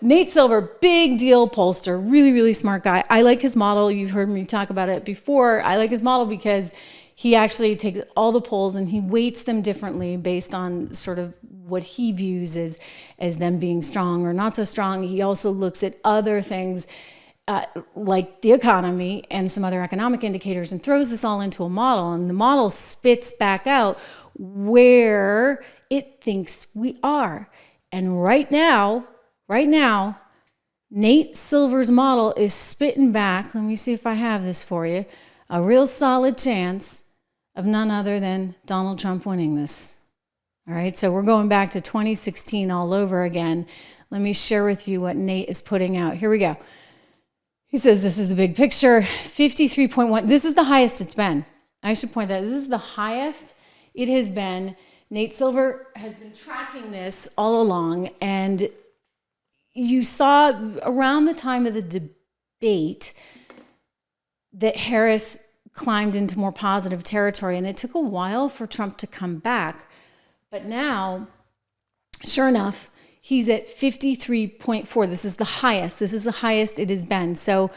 Nate Silver, big deal pollster, really, really smart guy. I like his model. You've heard me talk about it before. I like his model because he actually takes all the polls and he weights them differently based on sort of what he views as them being strong or not so strong. He also looks at other things like the economy and some other economic indicators and throws this all into a model. And the model spits back out where it thinks we are. And right now, Nate Silver's model is spitting back, let me see if I have this for you, a real solid chance of none other than Donald Trump winning this. All right, so we're going back to 2016 all over again. Let me share with you what Nate is putting out. Here we go. He says this is the big picture, 53.1. This is the highest it's been. I should point that. This is the highest it has been. Nate Silver has been tracking this all along, and you saw around the time of the debate that Harris climbed into more positive territory, and it took a while for Trump to come back. But now, sure enough, he's at 53.4. This is the highest. This is the highest it has been. So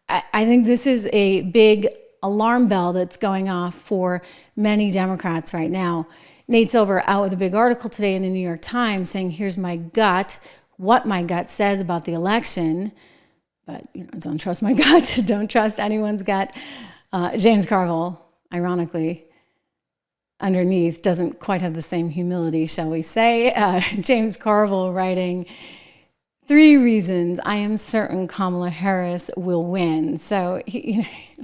I think this is a big alarm bell that's going off for many Democrats right now. Nate Silver out with a big article today in the New York Times saying, here's my gut, what my gut says about the election. But don't trust my gut. Don't trust anyone's gut. James Carville, ironically, underneath doesn't quite have the same humility, shall we say. James Carville writing, 3 reasons I am certain Kamala Harris will win. So,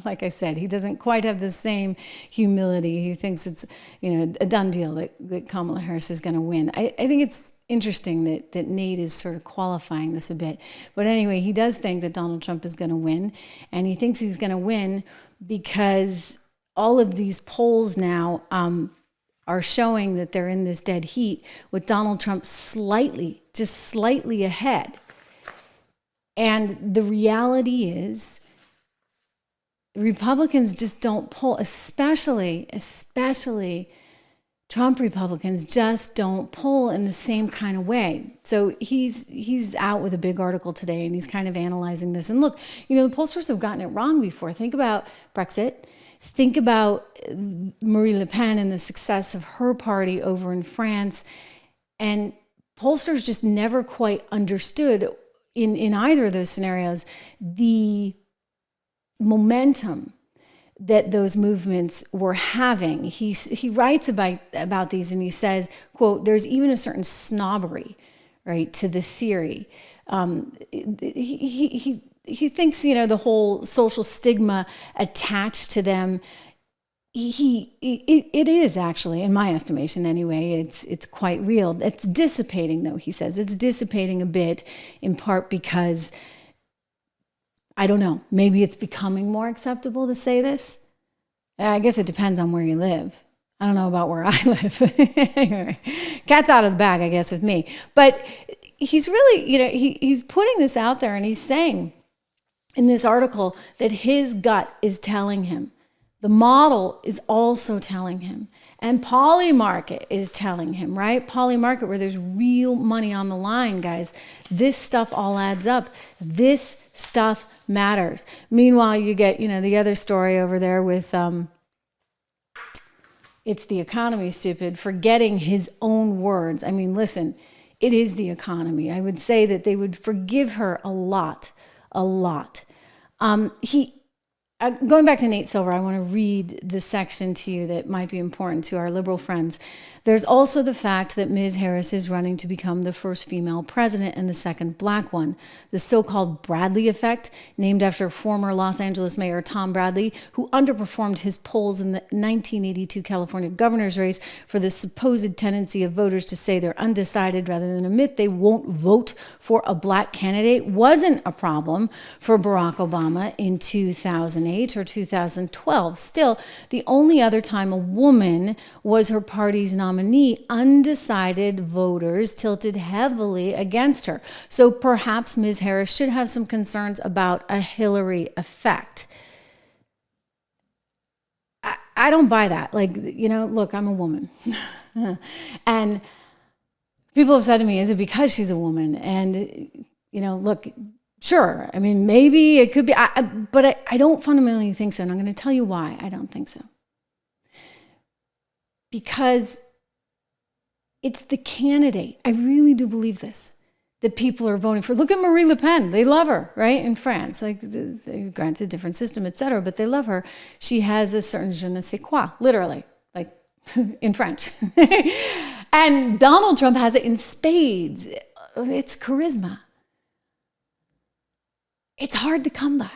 like I said, he doesn't quite have the same humility. He thinks it's a done deal that Kamala Harris is going to win. I think it's interesting that Nate is sort of qualifying this a bit. But anyway, he does think that Donald Trump is going to win. And he thinks he's going to win because all of these polls now are showing that they're in this dead heat with Donald Trump just slightly ahead. And the reality is Republicans just don't poll, especially Trump Republicans just don't poll in the same kind of way. So he's out with a big article today, and he's kind of analyzing this. And look, the pollsters have gotten it wrong before. Think about Brexit. Think about Marine Le Pen and the success of her party over in France. And pollsters just never quite understood in either of those scenarios the momentum that those movements were having. He writes about these, and he says, quote, there's even a certain snobbery, right, to the theory. He thinks, the whole social stigma attached to them, it is actually, in my estimation anyway, it's quite real. It's dissipating, though, he says. It's dissipating a bit, in part because, I don't know, maybe it's becoming more acceptable to say this. I guess it depends on where you live. I don't know about where I live. Anyway, cat's out of the bag, I guess, with me. But he's really, he's putting this out there, and he's saying in this article that his gut is telling him. The model is also telling him. And Polymarket is telling him, right? Polymarket, where there's real money on the line, guys. This stuff all adds up. This stuff matters. Meanwhile, you get, the other story over there with, it's the economy, stupid, forgetting his own words. I mean, listen, it is the economy. I would say that they would forgive her a lot. Going back to Nate Silver, I want to read this section to you that might be important to our liberal friends. There's also the fact that Ms. Harris is running to become the first female president and the second black one. The so-called Bradley effect, named after former Los Angeles Mayor Tom Bradley, who underperformed his polls in the 1982 California governor's race for the supposed tendency of voters to say they're undecided rather than admit they won't vote for a black candidate, wasn't a problem for Barack Obama in 2008 or 2012. Still, the only other time a woman was her party's nominee, undecided voters tilted heavily against her. So perhaps Ms. Harris should have some concerns about a Hillary effect. I don't buy that. Look, I'm a woman. And people have said to me, is it because she's a woman? And, look, sure. I mean, maybe it could be, but I don't fundamentally think so. And I'm going to tell you why I don't think so. Because it's the candidate. I really do believe this, that people are voting for. Look at Marie Le Pen. They love her, right? In France, like, granted, a different system, et cetera, but they love her. She has a certain je ne sais quoi, literally, like in French. And Donald Trump has it in spades. It's charisma. It's hard to come by.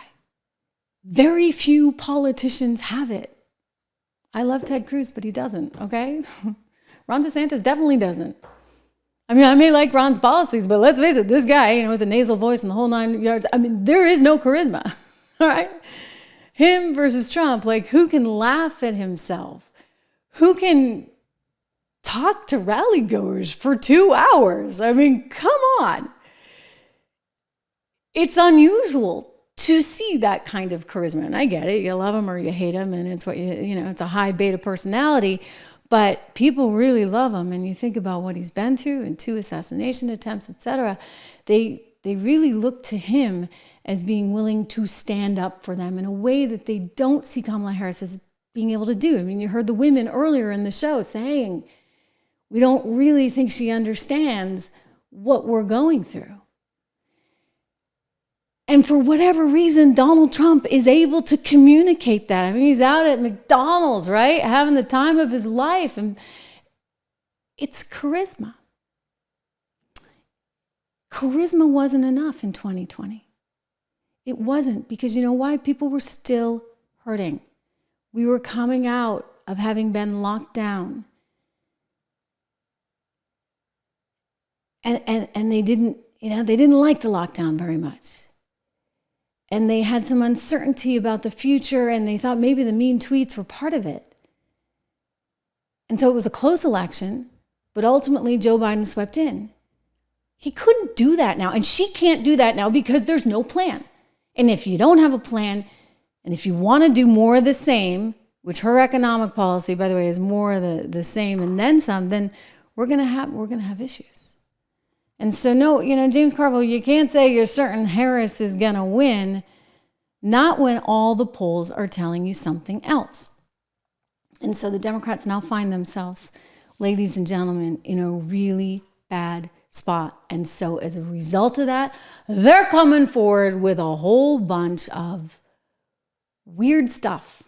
Very few politicians have it. I love Ted Cruz, but he doesn't, okay? Ron DeSantis definitely doesn't. I mean, I may like Ron's policies, but let's face it, this guy, with a nasal voice and the whole 9 yards, I mean, there is no charisma, all right? Him versus Trump, like, who can laugh at himself? Who can talk to rally goers for 2 hours? I mean, come on. It's unusual to see that kind of charisma. And I get it. You love him or you hate him. And it's what it's a high beta personality. But people really love him. And you think about what he's been through and 2 assassination attempts, et cetera. They really look to him as being willing to stand up for them in a way that they don't see Kamala Harris as being able to do. I mean, you heard the women earlier in the show saying, we don't really think she understands what we're going through. And for whatever reason, Donald Trump is able to communicate that. I mean, he's out at McDonald's, right? Having the time of his life. And it's charisma. Charisma wasn't enough in 2020. It wasn't, because you know why? People were still hurting. We were coming out of having been locked down. And they didn't like the lockdown very much. And they had some uncertainty about the future, and they thought maybe the mean tweets were part of it. And so it was a close election, but ultimately Joe Biden swept in. He couldn't do that now, and she can't do that now because there's no plan. And if you don't have a plan, and if you want to do more of the same, which her economic policy, by the way, is more of the same and then some, then we're gonna have issues. And so, no, James Carville, you can't say you're certain Harris is going to win, not when all the polls are telling you something else. And so the Democrats now find themselves, ladies and gentlemen, in a really bad spot. And so as a result of that, they're coming forward with a whole bunch of weird stuff.